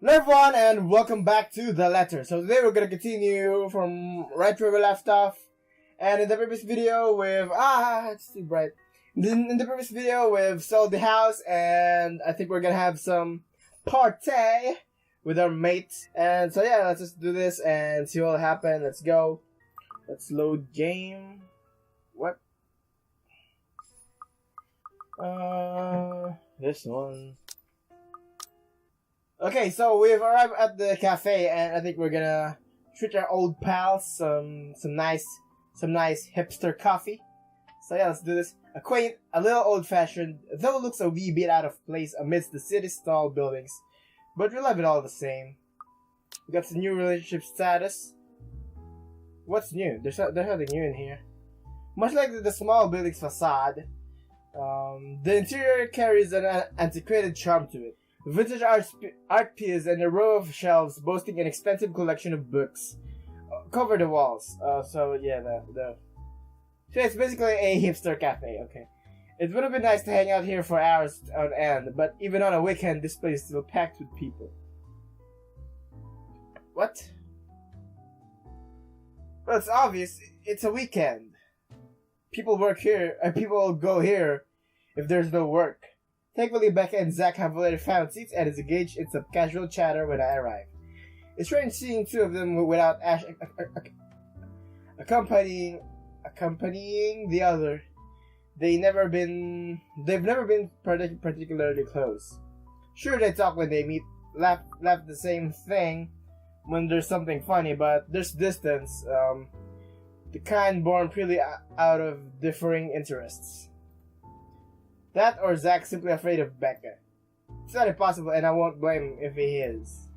Hello everyone, and welcome back to The Letter. So today we're gonna continue from right where we left off. And in the previous video it's too bright. In the previous video we've sold the house, and I think we're gonna have some party with our mate. And so yeah, let's just do this and see what'll happen. Let's go. Let's load game. What? This one. Okay, so we've arrived at the cafe, and I think we're gonna treat our old pals some nice hipster coffee. So yeah, let's do this. A quaint, a little old-fashioned, though it looks a wee bit out of place amidst the city's tall buildings, but we love it all the same. We got some new relationship status. What's new? There's nothing new in here. Much like the small building's facade, the interior carries an antiquated charm to it. Vintage art piece and a row of shelves boasting an expensive collection of books cover the walls. So it's basically a hipster cafe. Okay, it would have been nice to hang out here for hours on end, but even on a weekend, this place is still packed with people. What? Well, it's obvious. It's a weekend. People work here. People go here if there's no work. Thankfully, Becca and Zach have already found seats and is engaged in some casual chatter when I arrive. It's strange seeing two of them without Ash accompanying the other. They've never been particularly close. Sure, they talk when they meet, laugh the same thing when there's something funny, but there's distance, the kind born purely out of differing interests. That or Zach's simply afraid of Becca. It's not impossible, and I won't blame him if he is.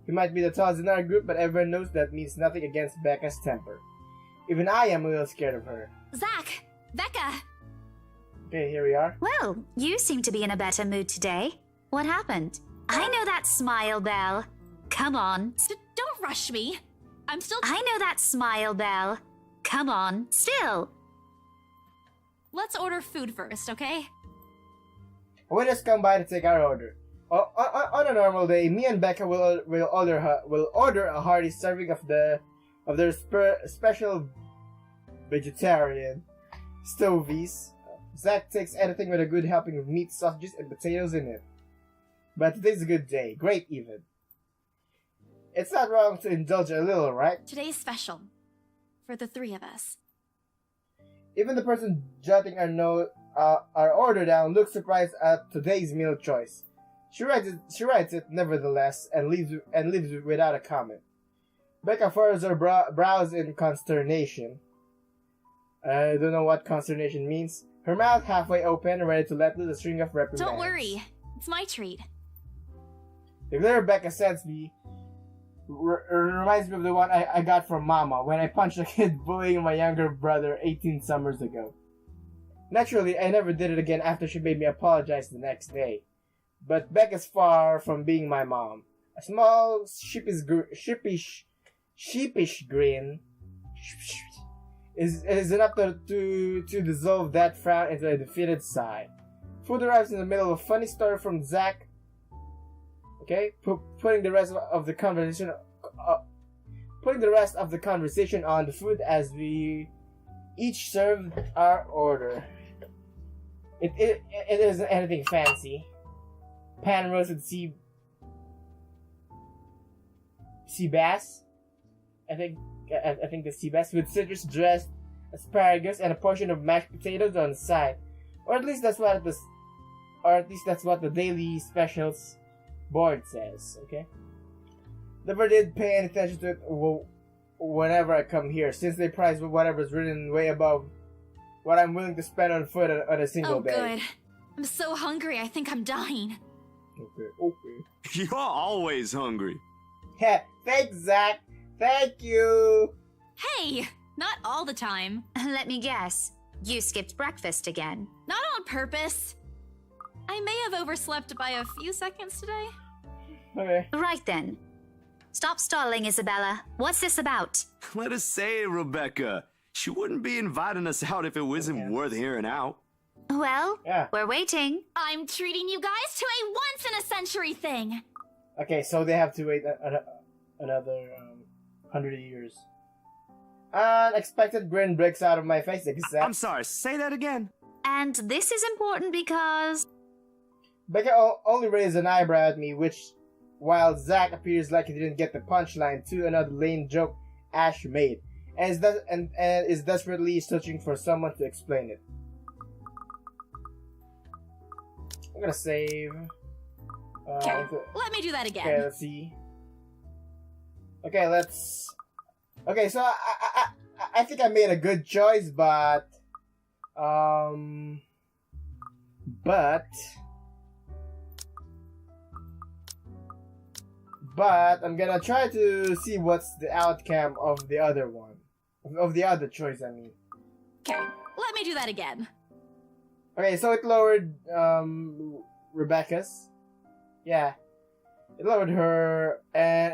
He might be the tallest in our group, but everyone knows that means nothing against Becca's temper. Even I am a little scared of her. Zach! Becca! Okay, here we are. Well, you seem to be in a better mood today. What happened? I know that smile, Belle. Come on. Don't rush me. I'm still... I know that smile, Belle. Come on. Still. Let's order food first, okay? We'll just come by to take our order. On a normal day, me and Becca will order a hearty serving of their special vegetarian stovies. Zach takes anything with a good helping of meat, sausages, and potatoes in it. But today's a good day. Great, even. It's not wrong to indulge a little, right? Today's special. For the three of us. Even the person jotting our order down looks surprised at today's meal choice. She writes it nevertheless and leaves without a comment. Becca furrows her brows in consternation. I don't know what consternation means. Her mouth halfway open, ready to let loose a string of reprimands. Don't worry, it's my treat. The glitter Becca sends me reminds me of the one I got from Mama when I punched a kid bullying my younger brother 18 summers ago. Naturally, I never did it again after she made me apologize the next day. But Becca's far from being my mom. A small, sheepish grin is enough to dissolve that frown into a defeated sigh. Food arrives in the middle of a funny story from Zach. Okay, putting the rest of the conversation on the food as we each serve our order. It isn't anything fancy. Pan roasted sea bass. I think the sea bass with citrus dressed asparagus and a portion of mashed potatoes on the side, or at least that's what the daily specials board says. Okay. Never did pay any attention to it whenever I come here, since they price whatever's written way above what I'm willing to spend on food on a single day. Oh, good. I'm so hungry, I think I'm dying. Okay. You're always hungry. Yeah, thanks, Zach. Thank you. Hey, not all the time. Let me guess. You skipped breakfast again. Not on purpose. I may have overslept by a few seconds today. Okay. Right then. Stop stalling, Isabella. What's this about? Let us say, Rebecca. She wouldn't be inviting us out if it wasn't worth hearing out. Well, Yeah. we're waiting. I'm treating you guys to a once-in-a-century thing. Okay, so they have to wait another 100 years. Unexpected grin breaks out of my face. I'm sorry, say that again. And this is important because... Becca only raised an eyebrow at me, while Zach appears like he didn't get the punchline to another lame joke Ash made, and is desperately searching for someone to explain it. I'm gonna save. Okay, let me do that again. Okay, let's see. Okay, Okay, so I think I made a good choice, but I'm gonna try to see what's the outcome of the other one, of the other choice. I mean. Okay, let me do that again. Okay, so it lowered Rebecca's. Yeah, it lowered her, and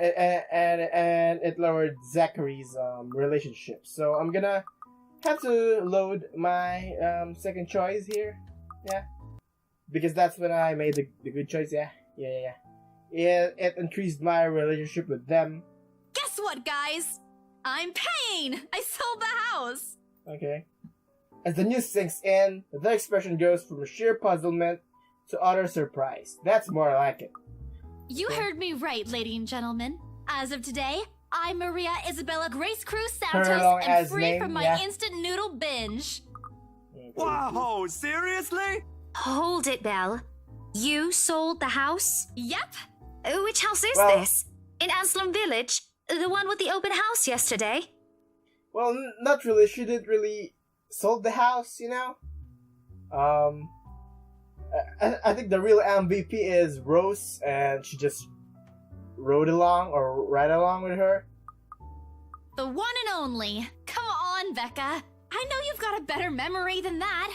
it lowered Zachary's relationship. So I'm gonna have to load my second choice here. Yeah, because that's when I made the good choice. Yeah. It increased my relationship with them. Guess what, guys? I'm paying! I sold the house! Okay. As the news sinks in, the expression goes from sheer puzzlement to utter surprise. That's more like it. You heard me right, ladies and gentlemen. As of today, I'm Maria Isabella Grace Cruz Santos and free from my instant noodle binge. Wow, seriously? Hold it, Belle. You sold the house? Yep. Which house is this? In Anselm Village? The one with the open house yesterday? Well, not really. She didn't really sold the house, you know? I think the real MVP is Rose, and she just rode along with her. The one and only. Come on, Becca. I know you've got a better memory than that.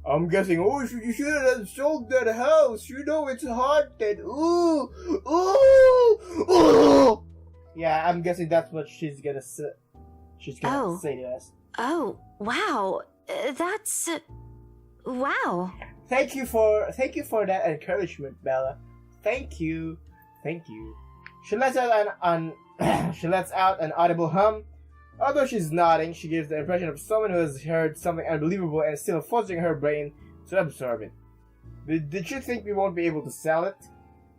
I'm guessing, you should have sold that house. You know it's haunted. Ooh. Yeah, I'm guessing that's what she's gonna say. Say to us. Oh, wow. That's... wow. Thank you for that encouragement, Bella. Thank you. She lets out she lets out an audible hum. Although she's nodding, she gives the impression of someone who has heard something unbelievable and still forcing her brain to absorb it. Did you think we won't be able to sell it?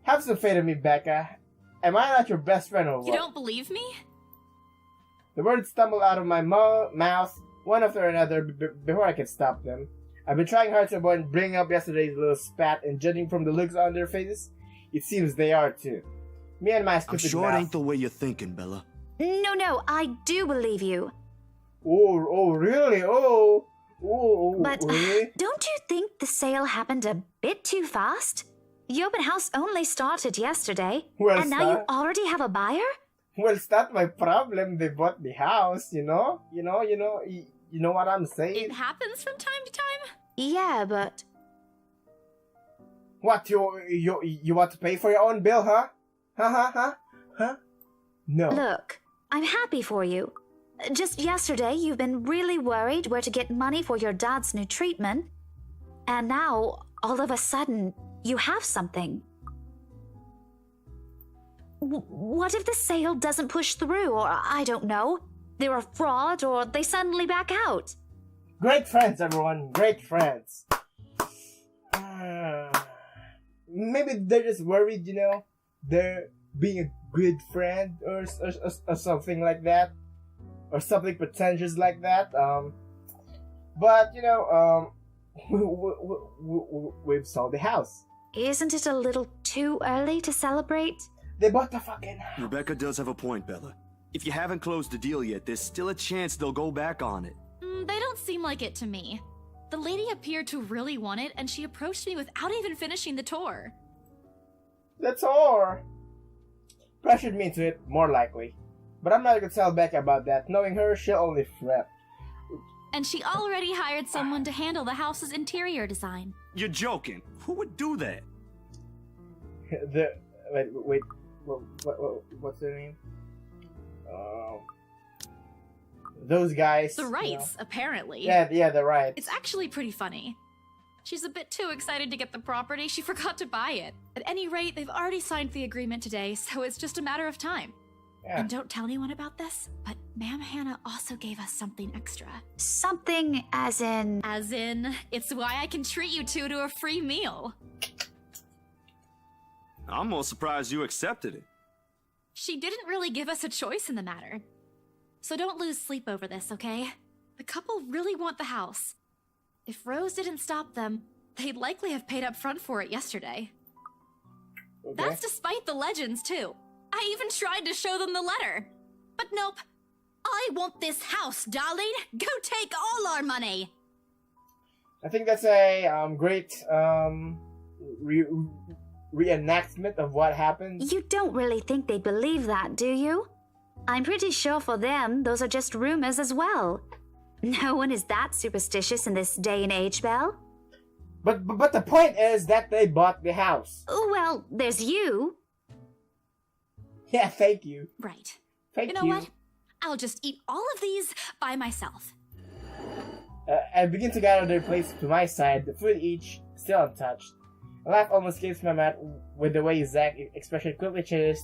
Have some faith in me, Becca. Am I not your best friend or what? You don't believe me? The words stumble out of my mouth, one after another, before I could stop them. I've been trying hard to avoid bringing up yesterday's little spat, and judging from the looks on their faces, it seems they are too. Me and my stupid I'm sure mouth. it ain't the way you're thinking, Bella. No, I do believe you. Oh, really? Oh, But really? don't you think the sale happened a bit too fast? The open house only started yesterday, and now you already have a buyer? Well, it's not my problem. They bought the house, you know. You know what I'm saying? It happens from time to time. Yeah, but... What, you want to pay for your own bill, huh? Huh? No. Look, I'm happy for you. Just yesterday, you've been really worried where to get money for your dad's new treatment. And now, all of a sudden, you have something. What if the sale doesn't push through, or I don't know, they're a fraud, or they suddenly back out? Great friends, everyone. Great friends. Maybe they're just worried, you know. They're being a good friend or something like that. Or something pretentious like that. But, you know, we've sold the house. Isn't it a little too early to celebrate? They bought the fucking house. Rebecca does have a point, Bella. If you haven't closed the deal yet, there's still a chance they'll go back on it. They don't seem like it to me. The lady appeared to really want it, and she approached me without even finishing the tour. The tour pressured me into it, more likely. But I'm not gonna tell Becca about that. Knowing her, she'll only fret. And she already hired someone to handle the house's interior design. You're joking. Who would do that? Wait. What's their name? Those guys. The Wrights, apparently. Yeah, the Wrights. It's actually pretty funny. She's a bit too excited to get the property, she forgot to buy it. At any rate, they've already signed the agreement today, so it's just a matter of time. Yeah. And don't tell anyone about this, but Ma'am Hannah also gave us something extra. Something as in... As in, it's why I can treat you two to a free meal. I'm more surprised you accepted it. She didn't really give us a choice in the matter. So don't lose sleep over this, okay? The couple really want the house. If Rose didn't stop them, they'd likely have paid up front for it yesterday. Okay. That's despite the legends, too. I even tried to show them the letter. But nope. I want this house, darling. Go take all our money. I think that's a great reenactment of what happened. You don't really think they believe that, do you? I'm pretty sure for them, those are just rumors as well. No one is that superstitious in this day and age, Belle. But the point is that they bought the house. Well, there's you. Yeah, thank you. Right. Thank You know what? I'll just eat all of these by myself. I begin to gather their plates to my side, the food each still untouched. A laugh almost escapes my mouth with the way Zach's expression quickly changes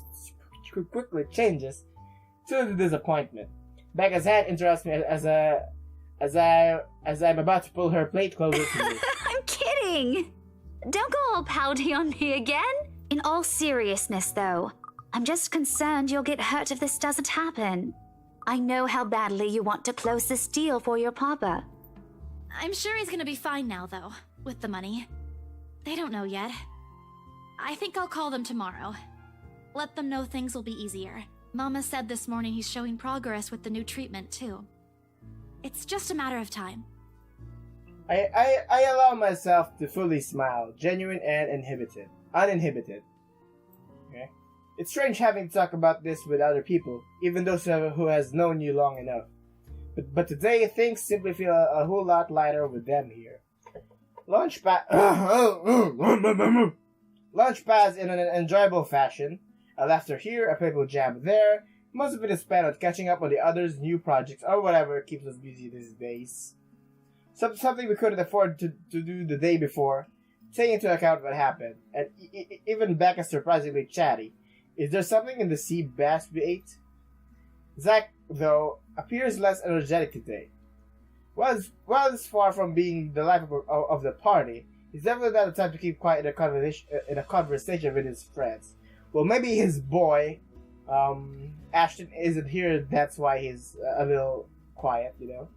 to the disappointment. Becca's hand interrupts me as I'm about to pull her plate closer to me. I'm kidding. Don't go all pouty on me again. In all seriousness, though, I'm just concerned you'll get hurt if this doesn't happen. I know how badly you want to close this deal for your papa. I'm sure he's gonna be fine now, though, with the money. They don't know yet. I think I'll call them tomorrow. Let them know things will be easier. Mama said this morning he's showing progress with the new treatment, too. It's just a matter of time. I allow myself to fully smile, genuine and uninhibited. Okay? It's strange having to talk about this with other people, even those who has known you long enough. But today, things simply feel a whole lot lighter with them here. Lunch passed in an enjoyable fashion. A laughter here, a playful jab there. Most of it is spent on catching up on the others' new projects or whatever keeps us busy these days. Something we couldn't afford to do the day before, taking into account what happened. And even Beck is surprisingly chatty. Is there something in the sea bass we ate? Zach, though, appears less energetic today. While it's far from being the life of the party, he's definitely not the type to keep quiet in a conversation with his friends. Well, maybe his boy, Ashton, isn't here, that's why he's a little quiet, you know?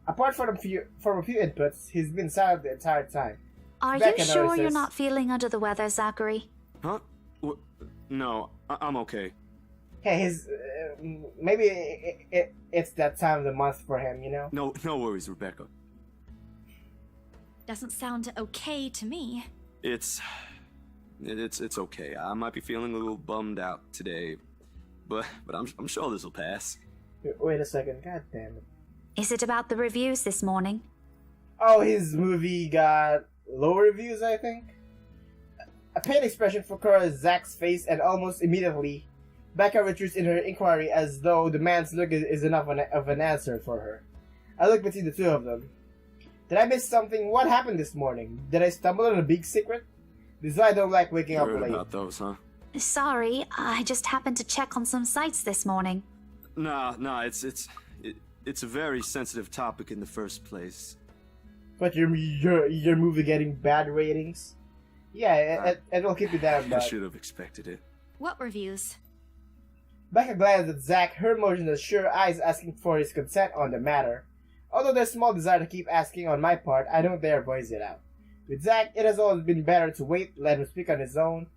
Apart from a few inputs, he's been silent the entire time. Are you sure you're not feeling under the weather, Zachary? Huh? No, I'm okay. Hey, maybe it's that time of the month for him, you know? No worries, Rebecca. Doesn't sound okay to me. It's okay. I might be feeling a little bummed out today, but I'm sure this will pass. Wait a second, god damn it. Is it about the reviews this morning? Oh, his movie got low reviews, I think? A pained expression furrows Zach's face, and almost immediately, Becca retreats in her inquiry as though the man's look is enough of an answer for her. I look between the two of them. Did I miss something? What happened this morning? Did I stumble on a big secret? This is why I don't like waking up Heard late. about those, huh? Sorry, I just happened to check on some sites this morning. Nah, it's a very sensitive topic in the first place. But your movie getting bad ratings? Yeah, it'll keep you down, I but... should have expected it. What reviews? Becca glanced at Zach, her motionless, sure eyes asking for his consent on the matter. Although there's small desire to keep asking on my part, I don't dare voice it out. With Zach, it has always been better to wait, let him speak on his own.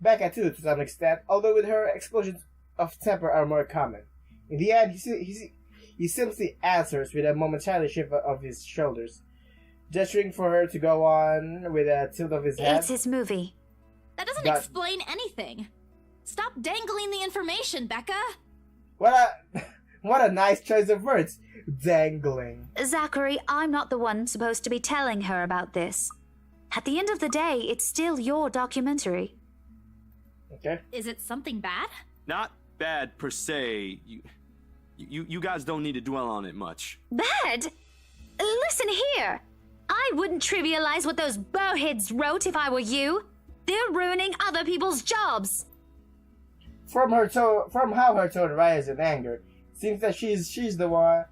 Becca too, to some extent, although with her explosions of temper are more common. In the end, he simply answers with a momentary shift of his shoulders, gesturing for her to go on with a tilt of his head. It's his movie. That doesn't explain anything. Stop dangling the information, Becca! What a nice choice of words. Dangling. Zachary, I'm not the one supposed to be telling her about this. At the end of the day, it's still your documentary. Okay. Is it something bad? Not bad per se. You guys don't need to dwell on it much. Bad? Listen here. I wouldn't trivialize what those bowheads wrote if I were you. They're ruining other people's jobs. From how her tone rises in anger, it seems that she's the one.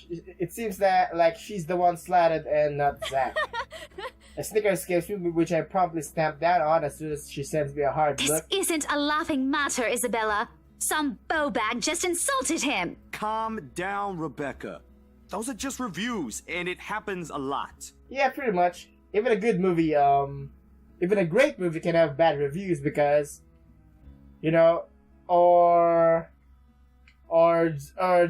It seems that like she's the one slatted and not Zach. A snicker escapes me, which I promptly stamp down on as soon as she sends me a hard This look. isn't a laughing matter, Isabella. Some bowbag just insulted him. Calm down, Rebecca. Those are just reviews, and it happens a lot. Yeah, pretty much. Even a good movie, even a great movie can have bad reviews because, you know, or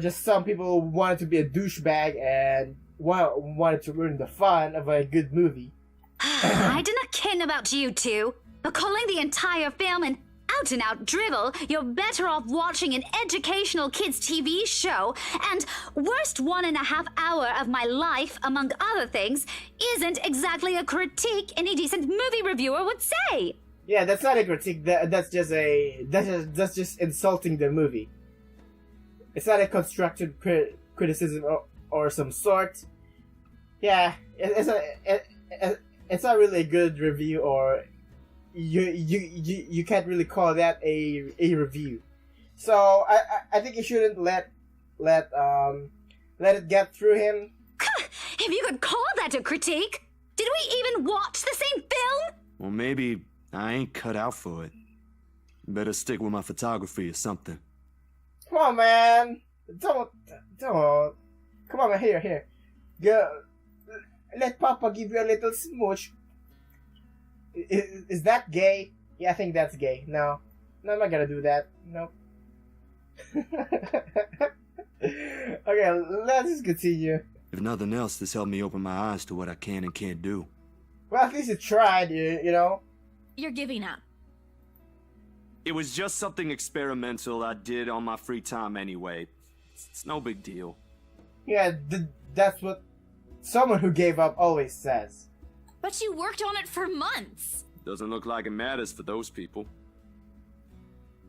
just some people wanted to be a douchebag and wanted to ruin the fun of a good movie. I do not ken about you two, but calling the entire film an out-and-out drivel, you're better off watching an educational kids' TV show, and worst 1.5 hour of my life, among other things, isn't exactly a critique any decent movie reviewer would say. Yeah, that's not a critique. That's just insulting the movie. It's not a constructive criticism or some sort. Yeah, it's not really a good review, or you can't really call that a review. So I think you shouldn't let it get through him. If you could call that a critique, did we even watch the same film? Well, maybe I ain't cut out for it. Better stick with my photography or something. Come on, man. Don't. Come on, man. Here. Go. Let Papa give you a little smooch. Is that gay? Yeah, I think that's gay. No, I'm not gonna do that. Nope. Okay, let's just continue. If nothing else, this helped me open my eyes to what I can and can't do. Well, at least you tried, you know. You're giving up. It was just something experimental I did on my free time anyway. It's no big deal. Yeah, that's what someone who gave up always says. But you worked on it for months. Doesn't look like it matters for those people.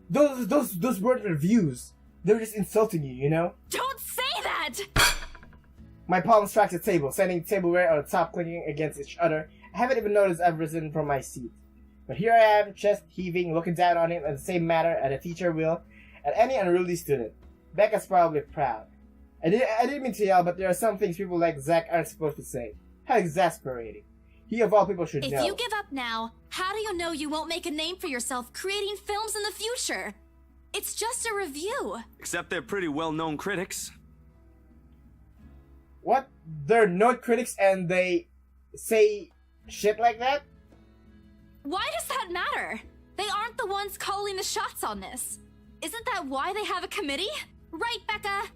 Those weren't reviews. They were just insulting you, you know? Don't say that! My palm strikes the table, sending tableware on the top clinking against each other. I haven't even noticed I've risen from my seat. But here I am, chest heaving, looking down on him in the same manner as a teacher will at any unruly student. Becca's probably proud. I didn't mean to yell, but there are some things people like Zach aren't supposed to say. How exasperating. He of all people should know. If you give up now, how do you know you won't make a name for yourself creating films in the future? It's just a review. Except they're pretty well-known critics. What? They're not critics and they say shit like that? Why does that matter? They aren't the ones calling the shots on this. Isn't that why they have a committee? Right, Becca?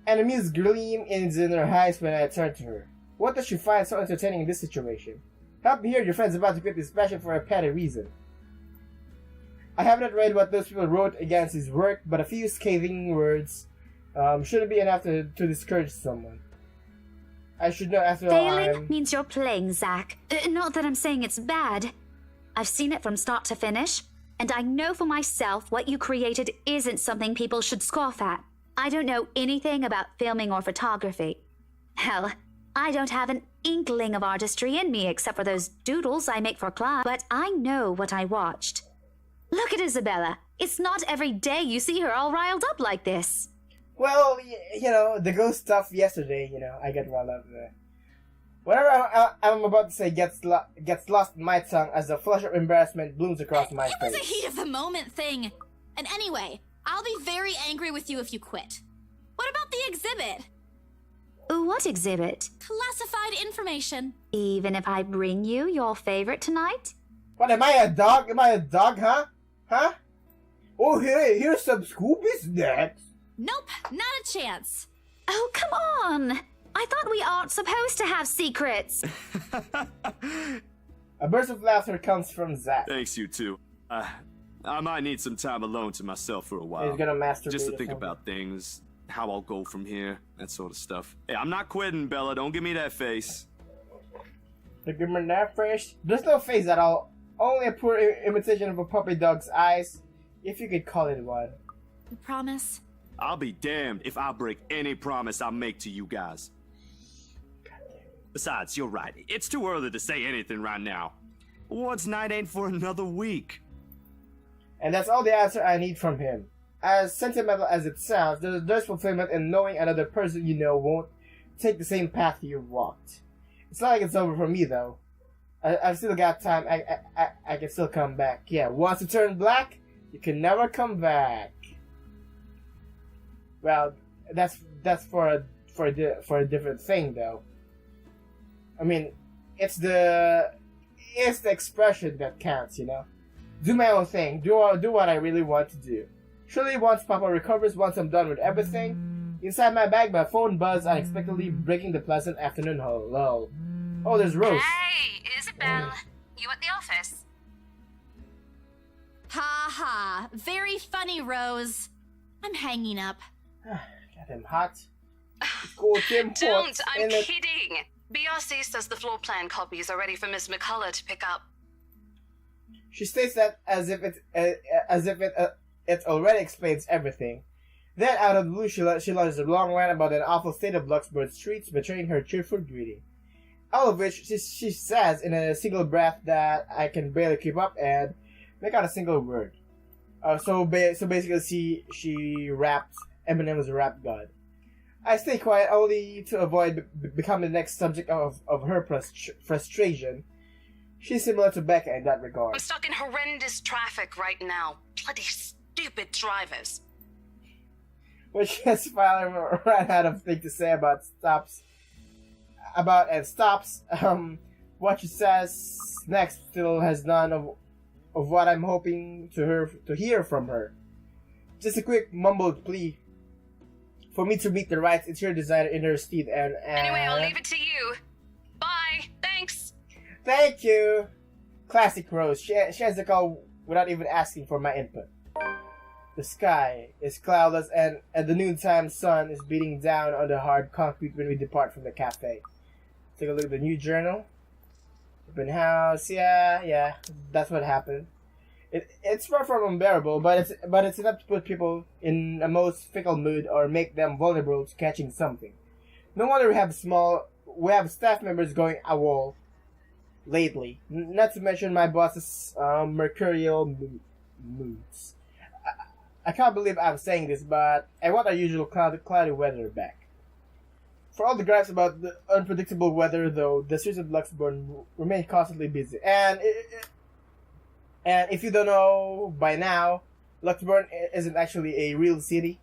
An amused gleam is in her eyes when I turn to her. What does she find so entertaining in this situation? Help me hear your friend's about to quit his passion for a petty reason. I have not read what those people wrote against his work, but a few scathing words shouldn't be enough to discourage someone. I should know after all. Failing means you're playing, Zach. Not that I'm saying it's bad. I've seen it from start to finish, and I know for myself what you created isn't something people should scoff at. I don't know anything about filming or photography. Hell, I don't have an inkling of artistry in me except for those doodles I make for class, but I know what I watched. Look at Isabella. It's not every day you see her all riled up like this. Well, you know, the ghost stuff yesterday, you know, I get riled up there. Whatever I'm about to say gets lost in my tongue as the flush of embarrassment blooms across my It face. was a heat of the moment thing. And anyway, I'll be very angry with you if you quit. What about the exhibit? What exhibit? Classified information. Even if I bring you your favorite tonight? What, am I a dog? Am I a dog, huh? Huh? Oh, here's some Scooby snacks. Nope, not a chance. Oh, come on! I thought we aren't supposed to have secrets. A burst of laughter comes from Zach. Thanks, you two. I might need some time alone to myself for a while. He's gonna masturbate Just to or think something. about things, how I'll go from here, that sort of stuff. Hey, I'm not quitting, Bella. Don't give me that face. Look at my that face. There's no face at all. Only a poor imitation of a puppy dog's eyes, if you could call it one. You promise? I'll be damned if I break any promise I make to you guys. Besides, you're right. It's too early to say anything right now. What's night ain't for another week? And that's all the answer I need from him. As sentimental as it sounds, there's fulfillment in knowing another person you know won't take the same path you've walked. It's not like it's over for me, though. I've still got time. I can still come back. Yeah, once you turn black, you can never come back. Well, that's for a different thing, though. I mean, it's the expression that counts, you know. Do my own thing. Do what I really want to do. Surely once Papa recovers, once I'm done with everything. Inside my bag, my phone buzzed unexpectedly, breaking the pleasant afternoon lull. Oh, there's Rose. Hey, Isabel. You at the office? Ha ha. Very funny, Rose. I'm hanging up. Got him hot. Go Tim Don't, I'm kidding. BRC says the floor plan copies are ready for Miss McCullough to pick up. She states that as if it already explains everything. Then, out of the blue, she launches a long rant about an awful state of Luxembourg streets, betraying her cheerful greeting. All of which she says in a single breath that I can barely keep up and make out a single word. So basically, she raps. Eminem was a rap god. I stay quiet only to avoid becoming the next subject of her frustration. She's similar to Becca in that regard. I'm stuck in horrendous traffic right now. Bloody stupid drivers. When she has finally ran out of things to say about stops, what she says next still has none of what I'm hoping to hear from her. Just a quick mumbled plea for me to meet the right interior designer in her stead and Anyway, I'll leave it to you. Bye. Thanks. Thank you. Classic Rose. She has the call without even asking for my input. The sky is cloudless and the noontime sun is beating down on the hard concrete when we depart from the cafe. Take a look at the new journal. Open house. Yeah. That's what happened. It's far from unbearable, but it's enough to put people in a most fickle mood or make them vulnerable to catching something. No wonder we have staff members going AWOL lately. Not to mention my boss's mercurial moods. I can't believe I'm saying this, but I want our usual cloudy weather back. For all the gripes about the unpredictable weather, though, the streets of Luxembourg remain constantly busy. And if you don't know by now, Luxembourg isn't actually a real city.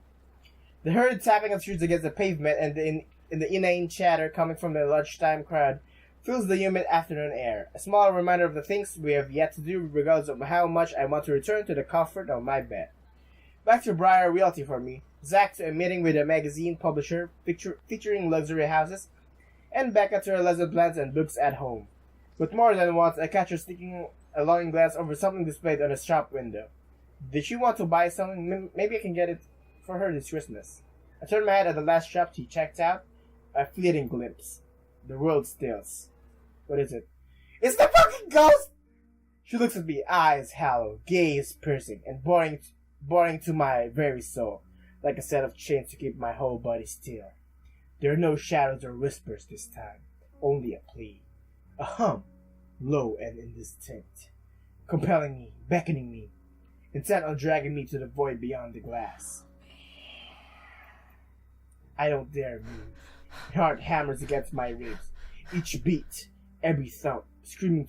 The hurried tapping of shoes against the pavement and the inane chatter coming from the lunchtime crowd fills the humid afternoon air. A small reminder of the things we have yet to do, regardless of how much I want to return to the comfort of my bed. Back to Briar Realty for me. Zach to a meeting with a magazine publisher featuring luxury houses, and Becca to her lesson plans and books at home. But more than once, I catch her sneaking a longing glance over something displayed on a shop window. Did she want to buy something? Maybe I can get it for her this Christmas. I turn my head at the last shop she checked out. A fleeting glimpse. The world stills. What is it? It's the fucking ghost! She looks at me, eyes hollow, gaze piercing, and boring to my very soul, like a set of chains to keep my whole body still. There are no shadows or whispers this time, only a plea. A hum, low and indistinct, compelling me, beckoning me, intent on dragging me to the void beyond the glass. I don't dare move. My heart hammers against my ribs, each beat, every thump, screaming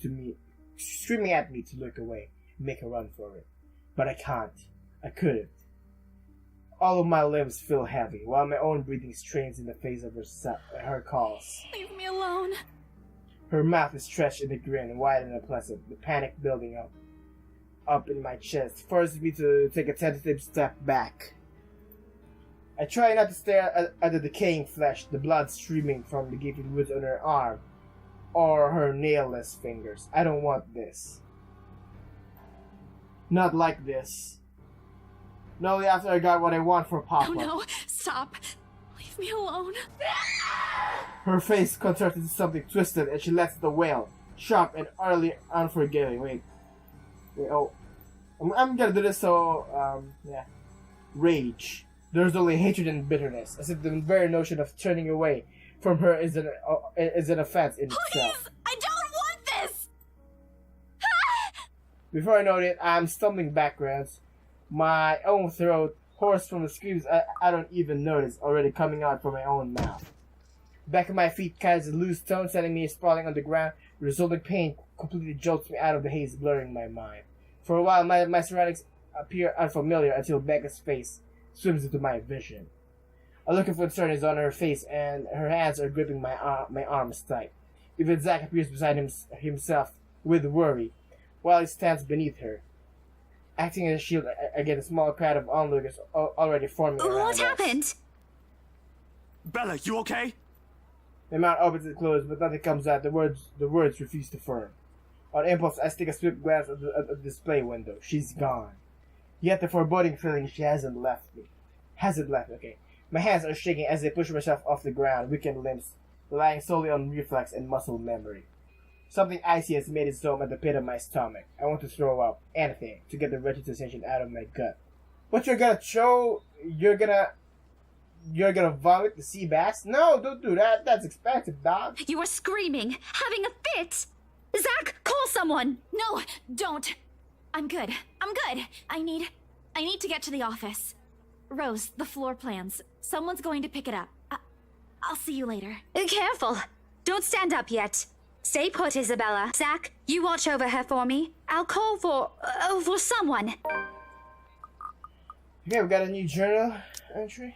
at me to look away, make a run for it. But I can't. I couldn't. All of my limbs feel heavy, while my own breathing strains in the face of her calls. Leave me alone. Her mouth is stretched in a grin, wide and unpleasant, the panic building up in my chest, forces me to take a tentative step back. I try not to stare at the decaying flesh, the blood streaming from the gaping wounds on her arm, or her nailless fingers. I don't want this. Not like this. Not only after I got what I want for Papa. Oh no, stop. Leave me alone. Her face contorts into something twisted and she lets the wail, sharp and utterly unforgiving. Wait, oh. I'm gonna do this so, yeah. Rage. There's only hatred and bitterness, as if the very notion of turning away from her is an offense in itself. Please! I don't want this! Before I know it, I'm stumbling backwards, my own throat hoarse from the screams I don't even notice already coming out from my own mouth. Back of my feet catches a loose stone, sending me sprawling on the ground. The resulting pain completely jolts me out of the haze, blurring my mind. For a while, my surroundings appear unfamiliar until Becca's face swims into my vision. A look of concern is on her face, and her hands are gripping my arms tight. Even Zack appears beside himself with worry, while he stands beneath her, acting as a shield against a small crowd of onlookers already forming around us. What happened? Bella, you okay? My mouth opens and closes, but nothing comes out. The words refuse to form. On impulse, I take a swift glance at the display window. She's gone. Yet the foreboding feeling she hasn't left. Okay. My hands are shaking as I push myself off the ground, weakened limbs relying solely on reflex and muscle memory. Something icy has made its home at the pit of my stomach. I want to throw up anything to get the wretched sensation out of my gut. What you're gonna show? You're gonna vomit the sea bass? No, don't do that. That's expensive, dog. You were screaming, having a fit! Zack, call someone! No, don't. I'm good. I need to get to the office. Rose, the floor plans. Someone's going to pick it up. I'll see you later. Careful. Don't stand up yet. Stay put, Isabella. Zack, you watch over her for me. I'll call for someone. Okay, we got a new journal entry.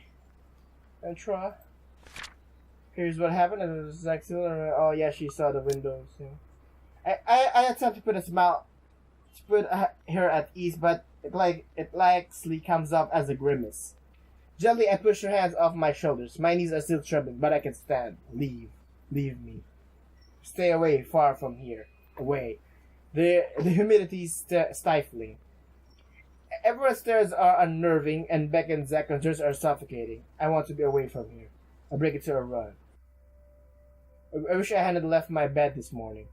Here's what happened. It was Zack Silver. Oh yeah, she saw the windows. Yeah. I attempt to put her at ease, but it likely comes off as a grimace. Gently, I push her hands off my shoulders. My knees are still trembling, but I can stand. Leave me. Stay away, far from here. Away. The humidity is stifling. Everyone's stares are unnerving, and Beck and Zack's concerns are suffocating. I want to be away from here. I break into a run. I wish I hadn't left my bed this morning.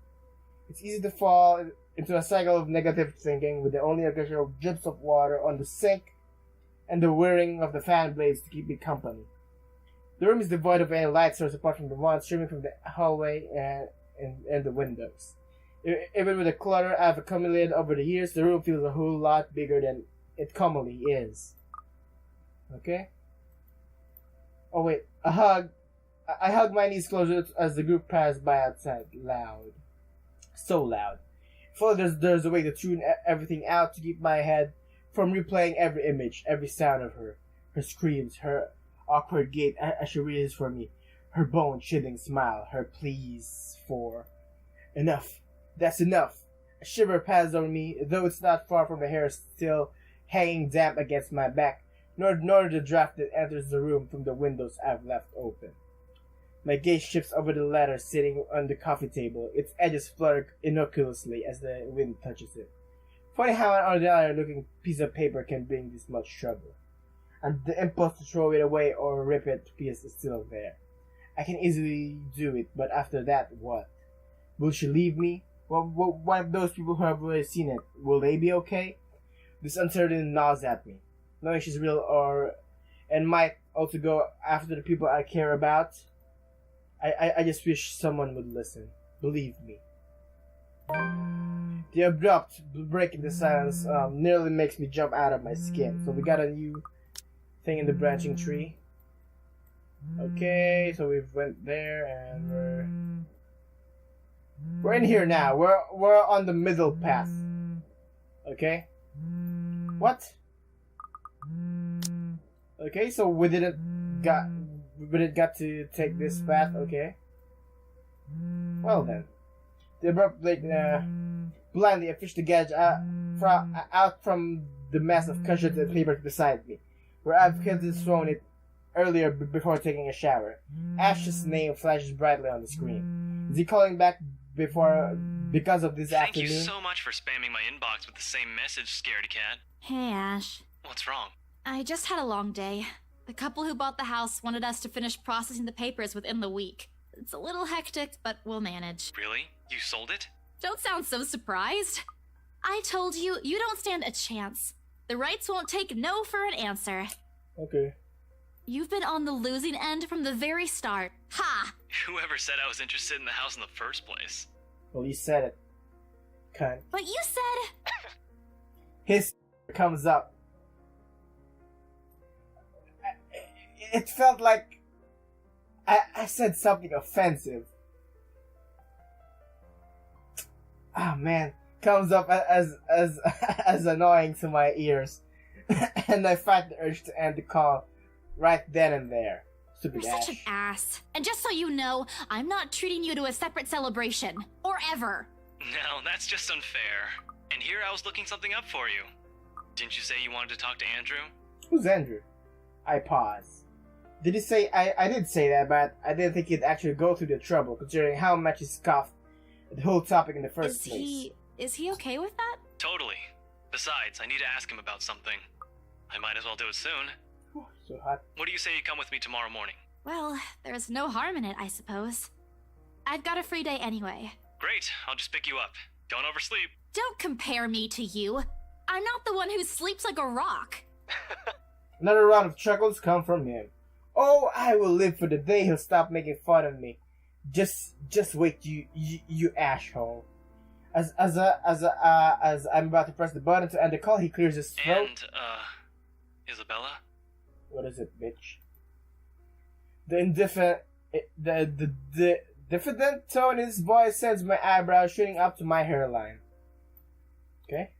It's easy to fall into a cycle of negative thinking with the only occasional drips of water on the sink and the whirring of the fan blades to keep me company. The room is devoid of any light source apart from the one streaming from the hallway and the windows. Even with the clutter I've accumulated over the years, the room feels a whole lot bigger than it commonly is. Okay? Oh wait, a hug. I hug my knees closer as the group passed by outside. Loud. So loud. If there's a way to tune everything out to keep my head from replaying every image, every sound of her. Her screams, her awkward gait as she reaches for me, her bone-chilling smile, her pleas for... Enough. That's enough. A shiver passes over me, though it's not far from the hair still hanging damp against my back, nor the draft that enters the room from the windows I've left open. My gaze shifts over the letter sitting on the coffee table, its edges flutter innocuously as the wind touches it. Funny how an ordinary-looking piece of paper can bring this much trouble. And the impulse to throw it away or rip it to pieces is still there. I can easily do it, but after that, what? Will she leave me? What if those people who have already seen it, will they be okay? This uncertainty gnaws at me. Knowing she's real and might also go after the people I care about, I just wish someone would listen. Believe me. The abrupt break in the silence nearly makes me jump out of my skin. So we got a new thing in the branching tree. Okay, so we've went there and we're in here now. We're on the middle path. Okay? What? Okay, so we didn't got to take this path, okay? Well then. The abrupt break blindly I fished the gadget out from the mass of cushions and papers beside me, where I've carefully thrown it earlier before taking a shower. Ash's name flashes brightly on the screen. Is he calling back because of this Thank afternoon? you so much for spamming my inbox with the same message, Scaredy Cat. Hey, Ash. What's wrong? I just had a long day. The couple who bought the house wanted us to finish processing the papers within the week. It's a little hectic, but we'll manage. Really? You sold it? Don't sound so surprised. I told you, you don't stand a chance. The rights won't take no for an answer. Okay. You've been on the losing end from the very start. Ha! Whoever said I was interested in the house in the first place? Well, you said it. Cunt. But you said... His comes up. It felt like I said something offensive. Ah, man. Comes up as as annoying to my ears. And I fight the urge to end the call right then and there. Stupid You're such an ass. And just so you know, I'm not treating you to a separate celebration. Or ever. No, that's just unfair. And here I was looking something up for you. Didn't you say you wanted to talk to Andrew? Who's Andrew? I pause. Did he say... I did say that, but I didn't think he'd actually go through the trouble, considering how much he scoffed at the whole topic in the first place. Is he okay with that? Totally. Besides, I need to ask him about something. I might as well do it soon. Whew, so hot. What do you say you come with me tomorrow morning? Well, there's no harm in it, I suppose. I've got a free day anyway. Great, I'll just pick you up. Don't oversleep. Don't compare me to you. I'm not the one who sleeps like a rock. Another round of chuckles come from him. Oh, I will live for the day he'll stop making fun of me. Just wait, you asshole. As I'm about to press the button to end the call, he clears his throat. And, Isabella? What is it, bitch? The diffident tone in his voice sends my eyebrows shooting up to my hairline. Okay.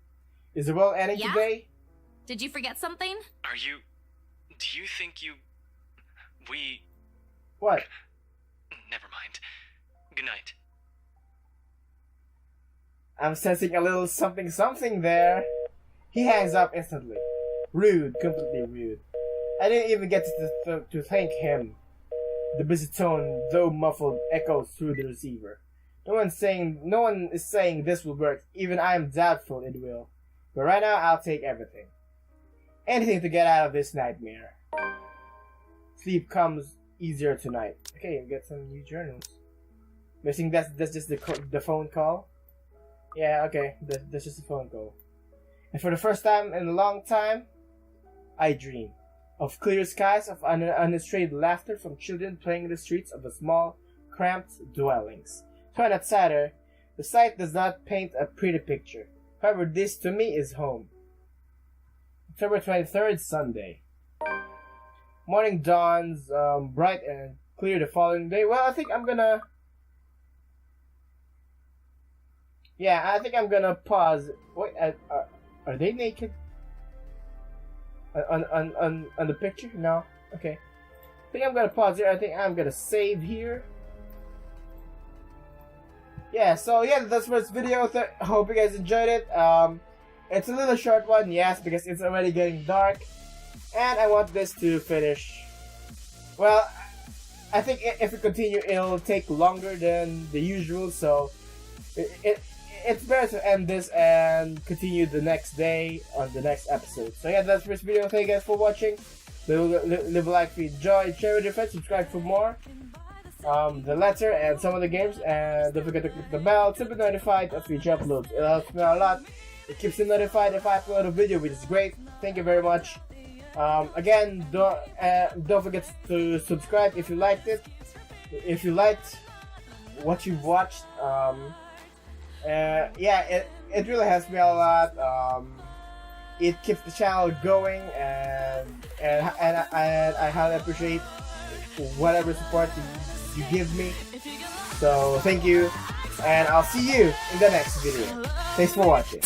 Is the world ending today? Did you forget something? Do you think we... What? Never mind. Good night. I'm sensing a little something there. He hangs up instantly. Rude, completely rude. I didn't even get to thank him. The busy tone, though muffled, echoes through the receiver. No one is saying this will work. Even I am doubtful it will. But right now, I'll take everything. Anything to get out of this nightmare. Sleep comes easier tonight. Okay, we get some new journals. Missing that's just the phone call. Yeah, okay, that's just a phone call. And for the first time in a long time, I dream of clear skies, of unrestrained laughter from children playing in the streets of the small, cramped dwellings. To an outsider, the sight does not paint a pretty picture. However, this to me is home. October 23rd, Sunday. Morning dawns bright and clear the following day. Well, I think I'm gonna... Yeah, I think I'm gonna pause. Wait, are they naked? On the picture? No? Okay. I think I'm gonna pause here. I think I'm gonna save here. Yeah, so yeah, that's first video. Hope you guys enjoyed it. It's a little short one, yes, because it's already getting dark. And I want this to finish. Well, I think if we continue, it'll take longer than the usual, so it's better to end this and continue the next day on the next episode. So yeah, that's the first video. Thank you guys for watching. Leave a like if you enjoyed, share with your friends, subscribe for more. The letter and some of the games, and don't forget to click the bell to be notified of future uploads. It helps me out a lot. It keeps you notified if I upload a video, which is great. Thank you very much. Again, don't forget to subscribe if you liked it. If you liked what you've watched, yeah, it really helps me out a lot. It keeps the channel going, and I highly appreciate whatever support you give me. So thank you, and I'll see you in the next video. Thanks for watching.